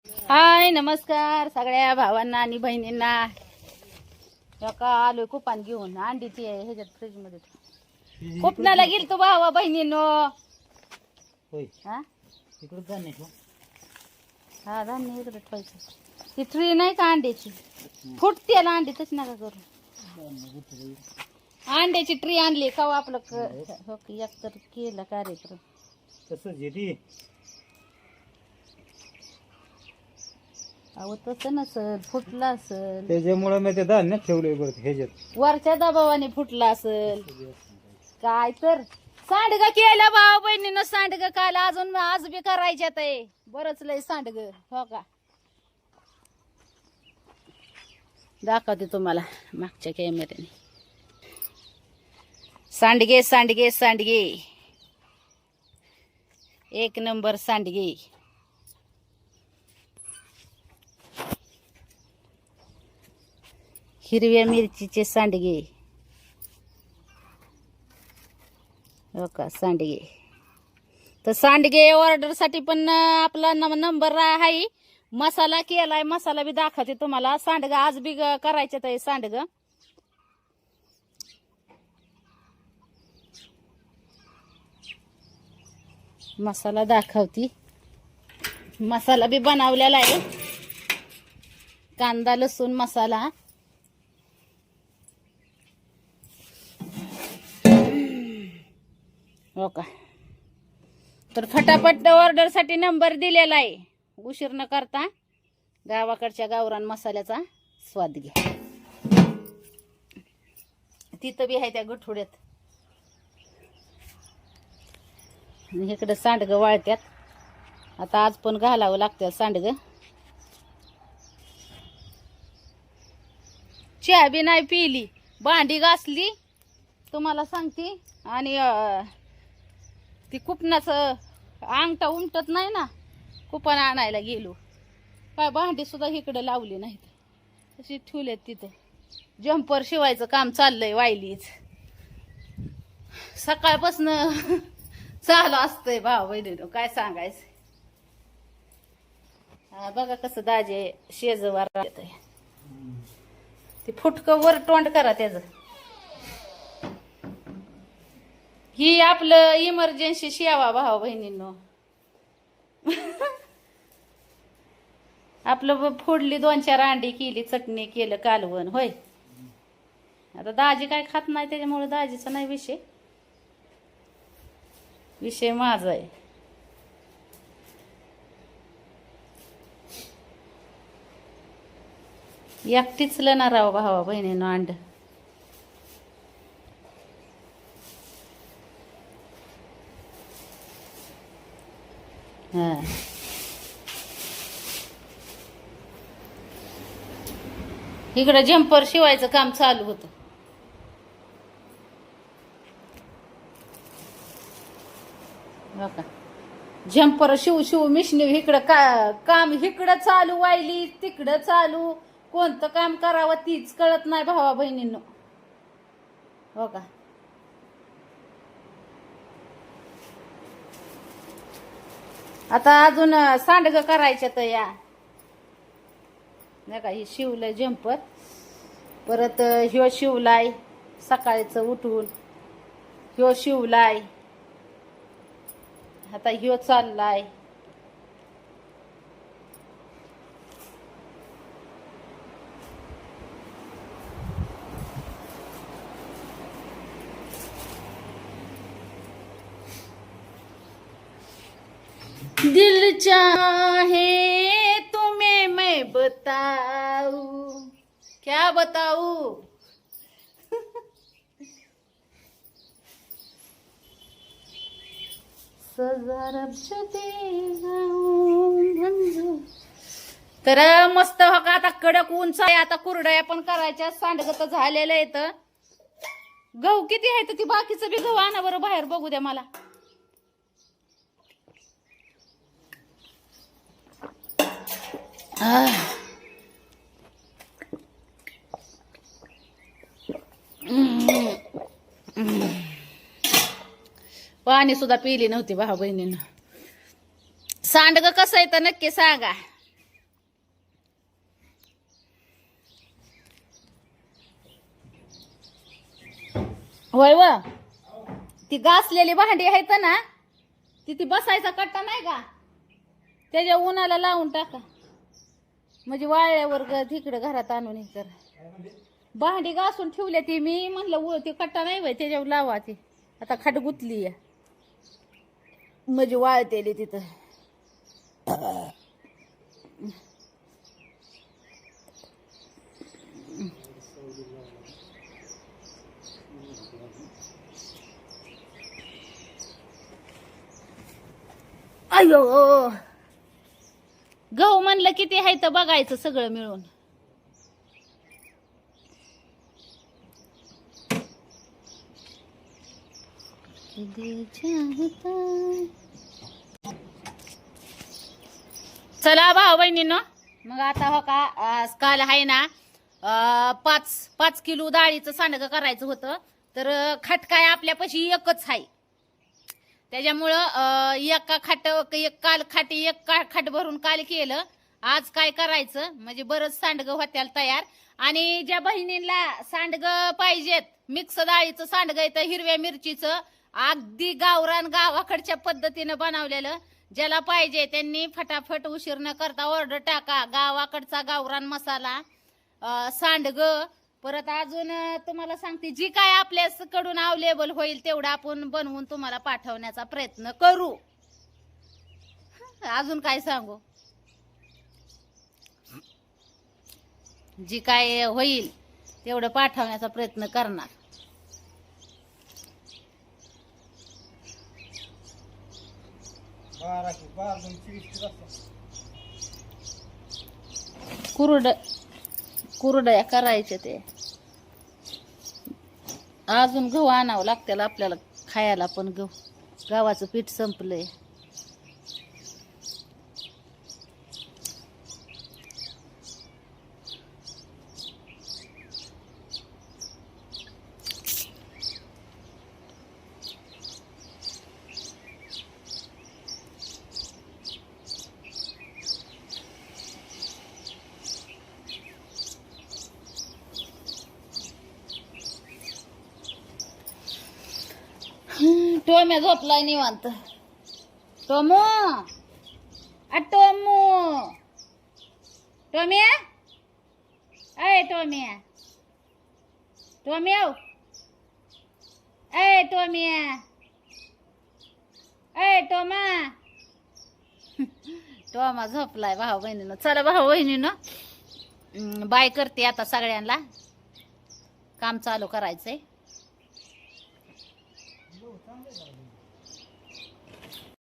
हाय नमस्कार सगळ्या भावांना आणि बहिणींना. एका आलोय कुपान घेऊन अंडीची आहे ह्याच्यात फ्रीज मध्ये. कुपनाला गेल तो भावा बहिणींनो. होय हा इकडे धान्य ठेव. हा धान्य इकडे ठेवायचं. ती ट्री नाही का अंड्याची फुटते ना अंडी तशी नका करू. अंड्याची ट्री आणली का आपलं हो की एक तर केलं कार्यक्रम तसंच येते. अहो तसं नसल फुटला असल त्याच्यामुळे मी ते धान्य ठेवले बरं ह्याच्यात. वरच्या दबावाने फुटला असल काय तर. सांडग केलं भाऊ बहिणीनं सांडग काल अजून आज बी करायच्यात आहे. बरंच लय सांडग हो का. दाखवते तुम्हाला मागच्या कॅमेऱ्याने. सांडगे सांडगे सांडगे एक नंबर सांडगे. हिरव्या मिरचीचे सांडगे हो का. सांडगे तर सांडगे ऑर्डर साठी पण आपला नंबर आहे. मसाला केलाय मसाला बी दाखवते तुम्हाला. सांडग आज बी करायचे आहे सांडग. मसाला दाखवती. मसाला बी बनवलेला आहे. कांदा लसूण मसाला हो का. तर फटाफट ऑर्डर साठी नंबर दिलेला आहे. उशीर न करता गावाकडच्या गावरान मसाल्याचा स्वाद घ्या. तिथं बी आहे त्या गठुड्यात. इकडे सांडग वाळत्यात. आता आज पण घालावं लागतं सांडग. चहा बी नाही पिली भांडी घासली तुम्हाला सांगते. आणि ती कुपनाचं अंगठा उमटत नाही ना. कुपन आणायला गेलो काय भांडी सुद्धा इकडे लावली नाहीत तशी ठेवलेत तिथं. जम्पर शिवायचं काम चाललंय वायलीच. सकाळपासून चालू असतंय भाऊ बहिणीनं काय सांगायचं. बघा कसं दाजे शेजवार येत. ते फुटकं वर तोंड करा त्याचं. ही आपलं इमर्जन्सी सेवा भाऊ बहिणींनो. आपलं फोडली 2-4 अंडी केली चटणी केलं कालवण होय. आता दाजी काय खात नाही त्याच्यामुळे दाजीचा नाही विषय. विषय माझा आहे. एकटीच ना राव भावा बहिणीनं अंड. हा इकडं जम्पर शिवायचं काम चालू होतं. जम्पर शिव मिशनी इकडं काम इकडं चालू वाहिली तिकडं चालू. कोणतं काम करावं तीच कळत नाही भावा बहिणींनो हो का. आता अजून सांडग करायच्या तर या नाही का. हे शिवलंय जम्पर. परत ह्यो शिवलाय सकाळचं उठून. ह्यो शिवलाय. आता ह्यो चाललाय. दिल चाहे तुम्हें मैं बताऊं क्या बताऊं. तर मस्त हो का. आता कडक उंच आहे. आता कुरडया पण करायच्या. सांडग तर झालेलं आहे. तर गहू किती आहे तर ती बाकीचं बी गहू आणा बरं बाहेर बघू द्या मला. पाणी सुद्धा पिली नव्हती भाऊ बहिणीनं. सांडग कसं आहे तर नक्की सांगा. होय व ती घासलेली भांडी आहेत ना ती बसायचा कट्टा नाही का त्याच्या उन्हाला लावून टाका म्हणजे वाळल्यावर तिकडे घरात आणून हे कर भांडी घासून ठेवल्या ती मी म्हणलं ती कट्टा नाही बाई त्याच्यावर लावा ती आता खाट गुतली म्हणजे वाळतेली तिथं अयो गहू म्हणलं किती आहे तर बघायचं सगळं मिळून चला भाऊ बहिणींनो मग आता हो का काल आहे ना 5 किलो डाळीचं सांडगं करायचं होतं तर खाट काय आपल्यापाशी एकच आहे त्याच्यामुळं काल खाटी एक खाट भरून काल केलं आज काय करायचं म्हणजे बरंच सांडगं होत्याल तयार आणि ज्या बहिणींना सांडगं पाहिजेत मिक्स डाळीचं सांडगं येतं हिरव्या मिरचीचं अगदी गावरान गावाकडच्या पद्धतीनं बनवलेलं ज्याला पाहिजे त्यांनी फटाफट उशीर न करता ऑर्डर टाका गावाकडचा गावरान मसाला सांडगं परत अजून तुम्हाला सांगते जी काय आपल्याकडून अवेलेबल होईल तेवढं आपण बनवून तुम्हाला पाठवण्याचा प्रयत्न करू अजून काय सांगू जी काय होईल तेवढं पाठवण्याचा प्रयत्न करणार कुरड्या करायचे ते अजून गहू आणावं लागतील आपल्याला खायला पण गव्हाचं पीठ संपलंय टोम्या झोपलाय निवांत टोमो टोम्या अय टोम्या अय टोम्या अय टोमा झोपलाय भाऊ बहिणीनं चला भाऊ बहिणीनं बाय करते आता सगळ्यांना काम चालू करायचंय